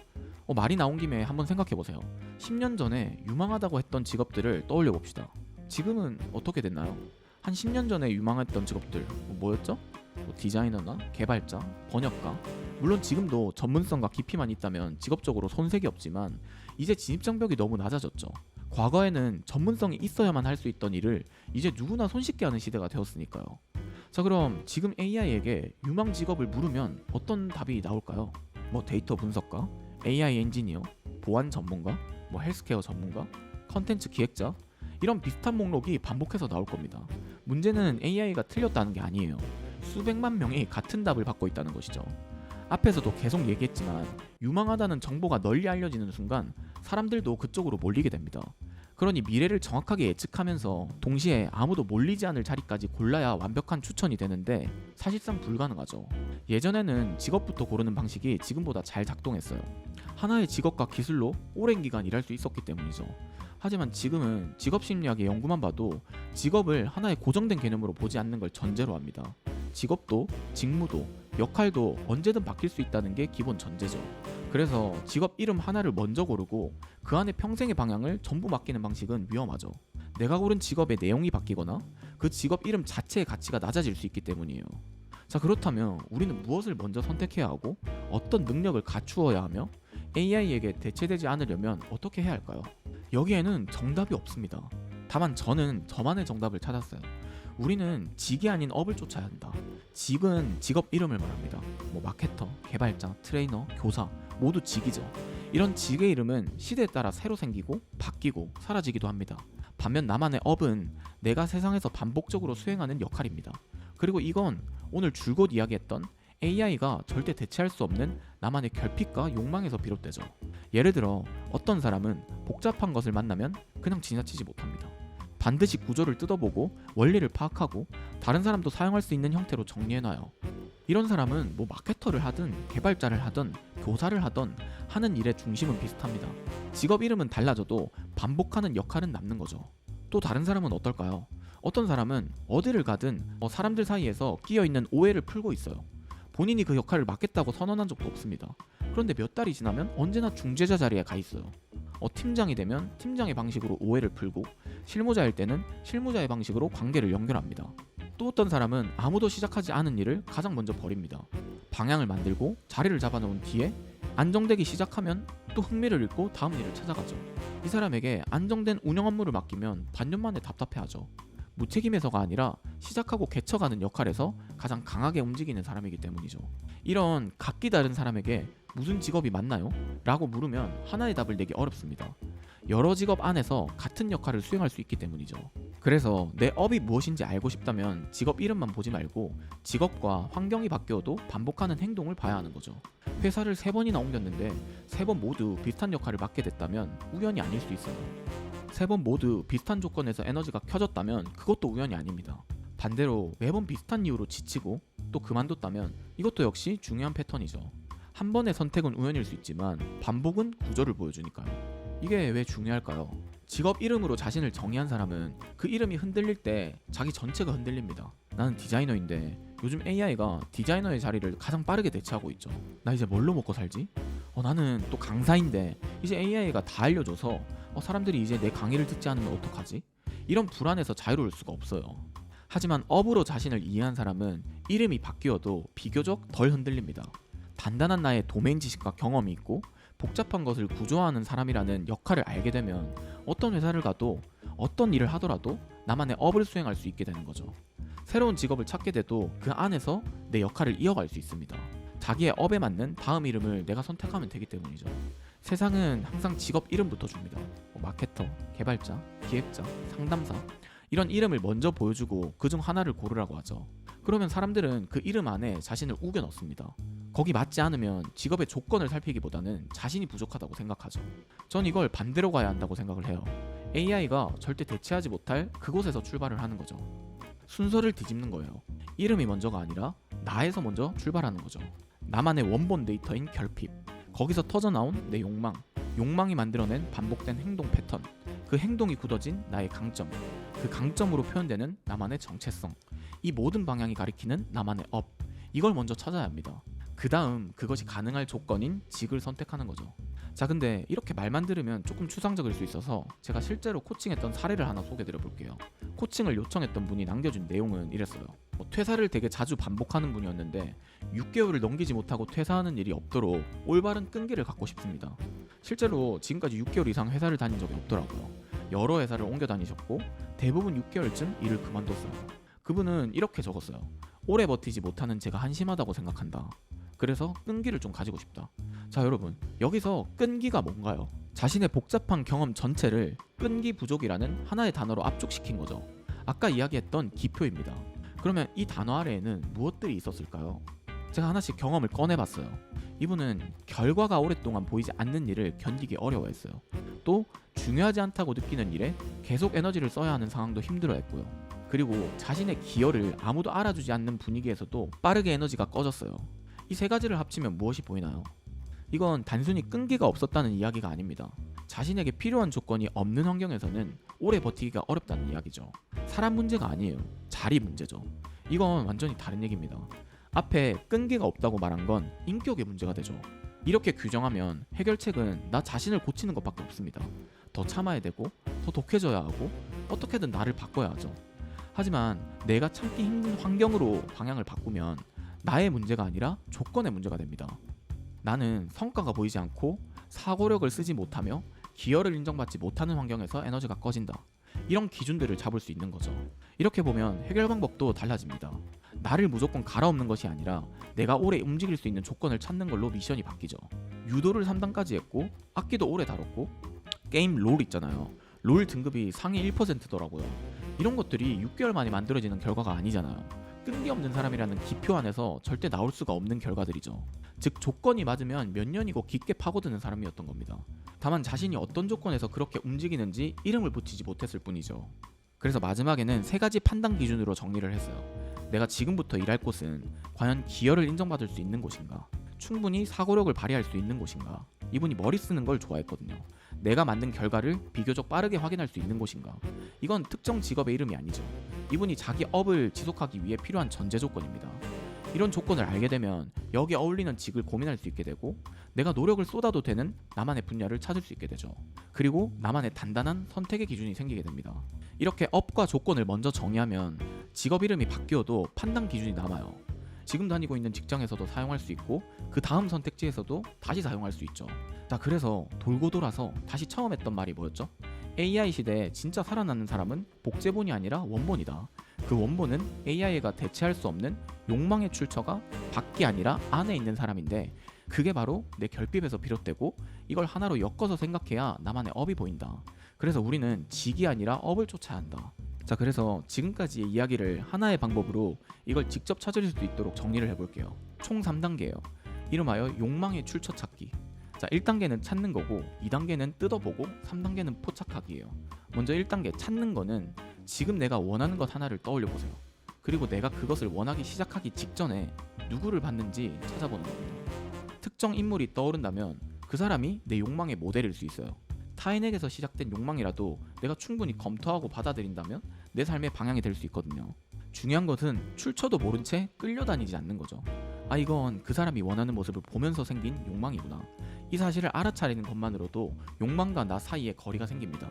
말이 나온 김에 한번 생각해보세요. 10년 전에 유망하다고 했던 직업들을 떠올려 봅시다. 지금은 어떻게 됐나요? 한 10년 전에 유망했던 직업들 뭐였죠? 디자이너나 개발자, 번역가. 물론 지금도 전문성과 깊이만 있다면 직업적으로 손색이 없지만 이제 진입장벽이 너무 낮아졌죠. 과거에는 전문성이 있어야만 할 수 있던 일을 이제 누구나 손쉽게 하는 시대가 되었으니까요. 자, 그럼 지금 AI에게 유망 직업을 물으면 어떤 답이 나올까요? 데이터 분석가, AI 엔지니어, 보안 전문가, 헬스케어 전문가, 컨텐츠 기획자, 이런 비슷한 목록이 반복해서 나올 겁니다. 문제는 AI가 틀렸다는 게 아니에요. 수백만 명이 같은 답을 받고 있다는 것이죠. 앞에서도 계속 얘기했지만 유망하다는 정보가 널리 알려지는 순간 사람들도 그쪽으로 몰리게 됩니다. 그러니 미래를 정확하게 예측하면서 동시에 아무도 몰리지 않을 자리까지 골라야 완벽한 추천이 되는데 사실상 불가능하죠. 예전에는 직업부터 고르는 방식이 지금보다 잘 작동했어요. 하나의 직업과 기술로 오랜 기간 일할 수 있었기 때문이죠. 하지만 지금은 직업심리학의 연구만 봐도 직업을 하나의 고정된 개념으로 보지 않는 걸 전제로 합니다. 직업도, 직무도, 역할도 언제든 바뀔 수 있다는 게 기본 전제죠. 그래서 직업 이름 하나를 먼저 고르고 그 안에 평생의 방향을 전부 맡기는 방식은 위험하죠. 내가 고른 직업의 내용이 바뀌거나 그 직업 이름 자체의 가치가 낮아질 수 있기 때문이에요. 자, 그렇다면 우리는 무엇을 먼저 선택해야 하고 어떤 능력을 갖추어야 하며 AI에게 대체되지 않으려면 어떻게 해야 할까요? 여기에는 정답이 없습니다. 다만 저는 저만의 정답을 찾았어요. 우리는 직이 아닌 업을 쫓아야 한다. 직은 직업 이름을 말합니다. 마케터, 개발자, 트레이너, 교사 모두 직이죠. 이런 직의 이름은 시대에 따라 새로 생기고 바뀌고 사라지기도 합니다. 반면 나만의 업은 내가 세상에서 반복적으로 수행하는 역할입니다. 그리고 이건 오늘 줄곧 이야기했던 AI가 절대 대체할 수 없는 나만의 결핍과 욕망에서 비롯되죠. 예를 들어 어떤 사람은 복잡한 것을 만나면 그냥 지나치지 못합니다. 반드시 구조를 뜯어보고 원리를 파악하고 다른 사람도 사용할 수 있는 형태로 정리해놔요. 이런 사람은 마케터를 하든 개발자를 하든 교사를 하든 하는 일의 중심은 비슷합니다. 직업 이름은 달라져도 반복하는 역할은 남는 거죠. 또 다른 사람은 어떨까요? 어떤 사람은 어디를 가든 사람들 사이에서 끼어있는 오해를 풀고 있어요. 본인이 그 역할을 맡겠다고 선언한 적도 없습니다. 그런데 몇 달이 지나면 언제나 중재자 자리에 가 있어요. 팀장이 되면 팀장의 방식으로 오해를 풀고 실무자일 때는 실무자의 방식으로 관계를 연결합니다. 또 어떤 사람은 아무도 시작하지 않은 일을 가장 먼저 버립니다. 방향을 만들고 자리를 잡아놓은 뒤에 안정되기 시작하면 또 흥미를 잃고 다음 일을 찾아가죠. 이 사람에게 안정된 운영 업무를 맡기면 반년 만에 답답해하죠. 무책임해서가 아니라 시작하고 개척하는 역할에서 가장 강하게 움직이는 사람이기 때문이죠. 이런 각기 다른 사람에게 무슨 직업이 맞나요? 라고 물으면 하나의 답을 내기 어렵습니다. 여러 직업 안에서 같은 역할을 수행할 수 있기 때문이죠. 그래서 내 업이 무엇인지 알고 싶다면 직업 이름만 보지 말고 직업과 환경이 바뀌어도 반복하는 행동을 봐야 하는 거죠. 회사를 3번이나 옮겼는데 3번 모두 비슷한 역할을 맡게 됐다면 우연이 아닐 수 있어요. 3번 모두 비슷한 조건에서 에너지가 켜졌다면 그것도 우연이 아닙니다. 반대로 매번 비슷한 이유로 지치고 또 그만뒀다면 이것도 역시 중요한 패턴이죠. 한 번의 선택은 우연일 수 있지만 반복은 구조를 보여주니까요. 이게 왜 중요할까요? 직업 이름으로 자신을 정의한 사람은 그 이름이 흔들릴 때 자기 전체가 흔들립니다. 나는 디자이너인데 요즘 AI가 디자이너의 자리를 가장 빠르게 대체하고 있죠. 나 이제 뭘로 먹고 살지? 나는 또 강사인데 이제 AI가 다 알려줘서 사람들이 이제 내 강의를 듣지 않으면 어떡하지? 이런 불안에서 자유로울 수가 없어요. 하지만 업으로 자신을 이해한 사람은 이름이 바뀌어도 비교적 덜 흔들립니다. 단단한 나의 도메인 지식과 경험이 있고 복잡한 것을 구조화하는 사람이라는 역할을 알게 되면 어떤 회사를 가도 어떤 일을 하더라도 나만의 업을 수행할 수 있게 되는 거죠. 새로운 직업을 찾게 돼도 그 안에서 내 역할을 이어갈 수 있습니다. 자기의 업에 맞는 다음 이름을 내가 선택하면 되기 때문이죠. 세상은 항상 직업 이름부터 줍니다. 마케터, 개발자, 기획자, 상담사 이런 이름을 먼저 보여주고 그중 하나를 고르라고 하죠. 그러면 사람들은 그 이름 안에 자신을 우겨 넣습니다. 거기 맞지 않으면 직업의 조건을 살피기보다는 자신이 부족하다고 생각하죠. 전 이걸 반대로 가야 한다고 생각을 해요. AI가 절대 대체하지 못할 그곳에서 출발을 하는 거죠. 순서를 뒤집는 거예요. 이름이 먼저가 아니라 나에서 먼저 출발하는 거죠. 나만의 원본 데이터인 결핍, 거기서 터져나온 내 욕망, 욕망이 만들어낸 반복된 행동 패턴, 그 행동이 굳어진 나의 강점, 그 강점으로 표현되는 나만의 정체성, 이 모든 방향이 가리키는 나만의 업, 이걸 먼저 찾아야 합니다. 그 다음 그것이 가능할 조건인 직을 선택하는 거죠. 자, 근데 이렇게 말만 들으면 조금 추상적일 수 있어서 제가 실제로 코칭했던 사례를 하나 소개드려 볼게요. 코칭을 요청했던 분이 남겨준 내용은 이랬어요. 퇴사를 되게 자주 반복하는 분이었는데 6개월을 넘기지 못하고 퇴사하는 일이 없도록 올바른 끈기를 갖고 싶습니다. 실제로 지금까지 6개월 이상 회사를 다닌 적이 없더라고요. 여러 회사를 옮겨 다니셨고 대부분 6개월쯤 일을 그만뒀어요. 그분은 이렇게 적었어요. 오래 버티지 못하는 제가 한심하다고 생각한다. 그래서 끈기를 좀 가지고 싶다. 자, 여러분, 여기서 끈기가 뭔가요? 자신의 복잡한 경험 전체를 끈기 부족이라는 하나의 단어로 압축시킨 거죠. 아까 이야기했던 기표입니다. 그러면 이 단어 아래에는 무엇들이 있었을까요? 제가 하나씩 경험을 꺼내봤어요. 이분은 결과가 오랫동안 보이지 않는 일을 견디기 어려워했어요. 또 중요하지 않다고 느끼는 일에 계속 에너지를 써야 하는 상황도 힘들어했고요. 그리고 자신의 기여를 아무도 알아주지 않는 분위기에서도 빠르게 에너지가 꺼졌어요. 이 세 가지를 합치면 무엇이 보이나요? 이건 단순히 끈기가 없었다는 이야기가 아닙니다. 자신에게 필요한 조건이 없는 환경에서는 오래 버티기가 어렵다는 이야기죠. 사람 문제가 아니에요. 자리 문제죠. 이건 완전히 다른 얘기입니다. 앞에 끈기가 없다고 말한 건 인격의 문제가 되죠. 이렇게 규정하면 해결책은 나 자신을 고치는 것밖에 없습니다. 더 참아야 되고 더 독해져야 하고 어떻게든 나를 바꿔야 하죠. 하지만 내가 참기 힘든 환경으로 방향을 바꾸면 나의 문제가 아니라 조건의 문제가 됩니다. 나는 성과가 보이지 않고 사고력을 쓰지 못하며 기여를 인정받지 못하는 환경에서 에너지가 꺼진다. 이런 기준들을 잡을 수 있는 거죠. 이렇게 보면 해결 방법도 달라집니다. 나를 무조건 갈아엎는 것이 아니라 내가 오래 움직일 수 있는 조건을 찾는 걸로 미션이 바뀌죠. 유도를 3단까지 했고 악기도 오래 다뤘고 게임 롤 있잖아요. 롤 등급이 상위 1%더라고요. 이런 것들이 6개월 만에 만들어지는 결과가 아니잖아요. 끈기 없는 사람이라는 기표 안에서 절대 나올 수가 없는 결과들이죠. 즉 조건이 맞으면 몇 년이고 깊게 파고드는 사람이었던 겁니다. 다만 자신이 어떤 조건에서 그렇게 움직이는지 이름을 붙이지 못했을 뿐이죠. 그래서 마지막에는 3가지 판단 기준으로 정리를 했어요. 내가 지금부터 일할 곳은 과연 기여를 인정받을 수 있는 곳인가? 충분히 사고력을 발휘할 수 있는 곳인가? 이분이 머리 쓰는 걸 좋아했거든요. 내가 만든 결과를 비교적 빠르게 확인할 수 있는 곳인가? 이건 특정 직업의 이름이 아니죠. 이분이 자기 업을 지속하기 위해 필요한 전제 조건입니다. 이런 조건을 알게 되면 여기에 어울리는 직을 고민할 수 있게 되고 내가 노력을 쏟아도 되는 나만의 분야를 찾을 수 있게 되죠. 그리고 나만의 단단한 선택의 기준이 생기게 됩니다. 이렇게 업과 조건을 먼저 정의하면 직업 이름이 바뀌어도 판단 기준이 남아요. 지금 다니고 있는 직장에서도 사용할 수 있고 그 다음 선택지에서도 다시 사용할 수 있죠. 자, 그래서 돌고 돌아서 다시 처음 했던 말이 뭐였죠? AI 시대에 진짜 살아남는 사람은 복제본이 아니라 원본이다. 그 원본은 AI가 대체할 수 없는 욕망의 출처가 밖이 아니라 안에 있는 사람인데 그게 바로 내 결핍에서 비롯되고 이걸 하나로 엮어서 생각해야 나만의 업이 보인다. 그래서 우리는 직이 아니라 업을 쫓아야 한다. 자, 그래서 지금까지의 이야기를 하나의 방법으로 이걸 직접 찾을 수 있도록 정리를 해볼게요. 총 3단계예요. 이름하여 욕망의 출처 찾기. 자, 1단계는 찾는 거고 2단계는 뜯어보고 3단계는 포착하기예요. 먼저 1단계 찾는 거는 지금 내가 원하는 것 하나를 떠올려 보세요. 그리고 내가 그것을 원하기 시작하기 직전에 누구를 봤는지 찾아보는 겁니다. 특정 인물이 떠오른다면 그 사람이 내 욕망의 모델일 수 있어요. 타인에게서 시작된 욕망이라도 내가 충분히 검토하고 받아들인다면 내 삶의 방향이 될 수 있거든요. 중요한 것은 출처도 모른 채 끌려다니지 않는 거죠. 아, 이건 그 사람이 원하는 모습을 보면서 생긴 욕망이구나. 이 사실을 알아차리는 것만으로도 욕망과 나 사이에 거리가 생깁니다.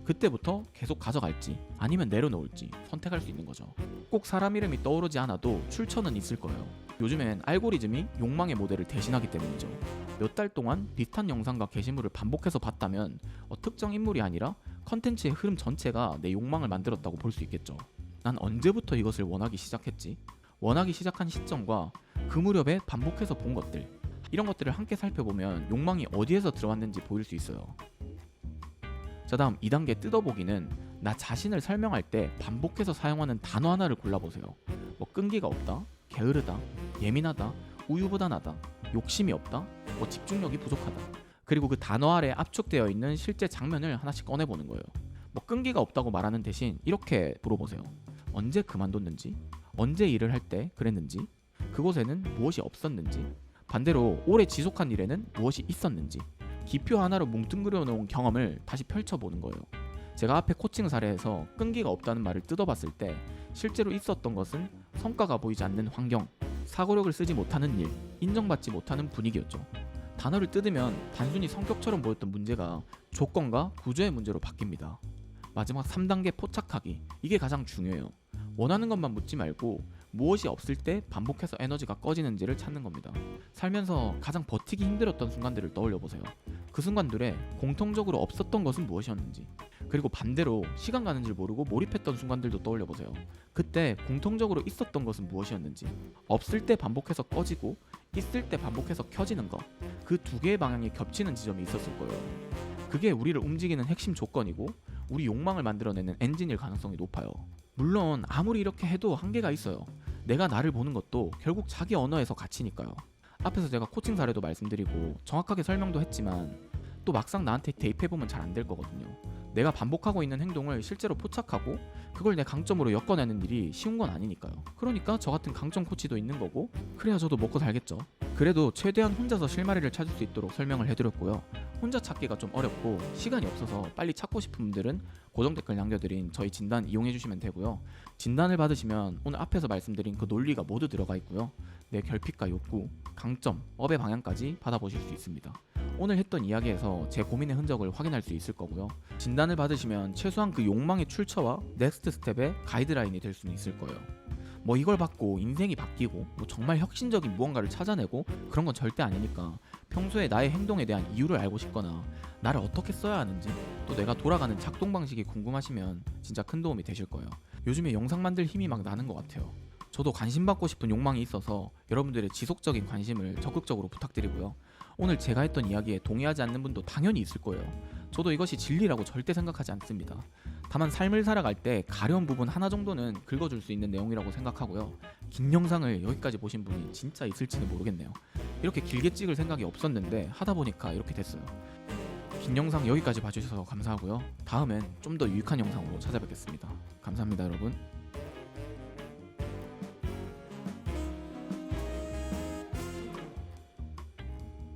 그때부터 계속 가져갈지 아니면 내려놓을지 선택할 수 있는 거죠. 꼭 사람 이름이 떠오르지 않아도 출처는 있을 거예요. 요즘엔 알고리즘이 욕망의 모델을 대신하기 때문이죠. 몇 달 동안 비슷한 영상과 게시물을 반복해서 봤다면 특정 인물이 아니라 컨텐츠의 흐름 전체가 내 욕망을 만들었다고 볼 수 있겠죠. 난 언제부터 이것을 원하기 시작했지? 원하기 시작한 시점과 그 무렵에 반복해서 본 것들, 이런 것들을 함께 살펴보면 욕망이 어디에서 들어왔는지 보일 수 있어요. 자, 다음 2단계 뜯어보기는 나 자신을 설명할 때 반복해서 사용하는 단어 하나를 골라보세요. 끈기가 없다, 게으르다, 예민하다, 우유부단하다, 욕심이 없다, 집중력이 부족하다. 그리고 그 단어 아래 압축되어 있는 실제 장면을 하나씩 꺼내보는 거예요. 끈기가 없다고 말하는 대신 이렇게 물어보세요. 언제 그만뒀는지, 언제 일을 할 때 그랬는지, 그곳에는 무엇이 없었는지, 반대로 오래 지속한 일에는 무엇이 있었는지, 기표 하나로 뭉뚱그려 놓은 경험을 다시 펼쳐보는 거예요. 제가 앞에 코칭 사례에서 끈기가 없다는 말을 뜯어봤을 때 실제로 있었던 것은 성과가 보이지 않는 환경, 사고력을 쓰지 못하는 일, 인정받지 못하는 분위기였죠. 단어를 뜯으면 단순히 성격처럼 보였던 문제가 조건과 구조의 문제로 바뀝니다. 마지막 3단계 포착하기, 이게 가장 중요해요. 원하는 것만 묻지 말고 무엇이 없을 때 반복해서 에너지가 꺼지는지를 찾는 겁니다. 살면서 가장 버티기 힘들었던 순간들을 떠올려 보세요. 그 순간들에 공통적으로 없었던 것은 무엇이었는지, 그리고 반대로 시간 가는 줄 모르고 몰입했던 순간들도 떠올려 보세요. 그때 공통적으로 있었던 것은 무엇이었는지, 없을 때 반복해서 꺼지고 있을 때 반복해서 켜지는 것, 그 두 개의 방향이 겹치는 지점이 있었을 거예요. 그게 우리를 움직이는 핵심 조건이고 우리 욕망을 만들어내는 엔진일 가능성이 높아요. 물론 아무리 이렇게 해도 한계가 있어요. 내가 나를 보는 것도 결국 자기 언어에서 갇히니까요. 앞에서 제가 코칭 사례도 말씀드리고 정확하게 설명도 했지만 또 막상 나한테 대입해보면 잘 안 될 거거든요. 내가 반복하고 있는 행동을 실제로 포착하고 그걸 내 강점으로 엮어내는 일이 쉬운 건 아니니까요. 그러니까 저 같은 강점 코치도 있는 거고, 그래야 저도 먹고 살겠죠. 그래서 그래도 최대한 혼자서 실마리를 찾을 수 있도록 설명을 해드렸고요. 혼자 찾기가 좀 어렵고 시간이 없어서 빨리 찾고 싶은 분들은 고정 댓글 남겨드린 저희 진단 이용해주시면 되고요. 진단을 받으시면 오늘 앞에서 말씀드린 그 논리가 모두 들어가 있고요. 내 결핍과 욕구, 강점, 업의 방향까지 받아보실 수 있습니다. 오늘 했던 이야기에서 제 고민의 흔적을 확인할 수 있을 거고요. 진단을 받으시면 최소한 그 욕망의 출처와 넥스트 스텝의 가이드라인이 될 수는 있을 거예요. 뭐 이걸 받고 인생이 바뀌고 뭐 정말 혁신적인 무언가를 찾아내고 그런 건 절대 아니니까 평소에 나의 행동에 대한 이유를 알고 싶거나 나를 어떻게 써야 하는지 또 내가 돌아가는 작동 방식이 궁금하시면 진짜 큰 도움이 되실 거예요. 요즘에 영상 만들 힘이 막 나는 것 같아요. 저도 관심 받고 싶은 욕망이 있어서 여러분들의 지속적인 관심을 적극적으로 부탁드리고요. 오늘 제가 했던 이야기에 동의하지 않는 분도 당연히 있을 거예요. 저도 이것이 진리라고 절대 생각하지 않습니다. 다만 삶을 살아갈 때 가려운 부분 하나 정도는 긁어줄 수 있는 내용이라고 생각하고요. 긴 영상을 여기까지 보신 분이 진짜 있을지는 모르겠네요. 이렇게 길게 찍을 생각이 없었는데 하다 보니까 이렇게 됐어요. 긴 영상 여기까지 봐주셔서 감사하고요. 다음엔 좀 더 유익한 영상으로 찾아뵙겠습니다. 감사합니다, 여러분.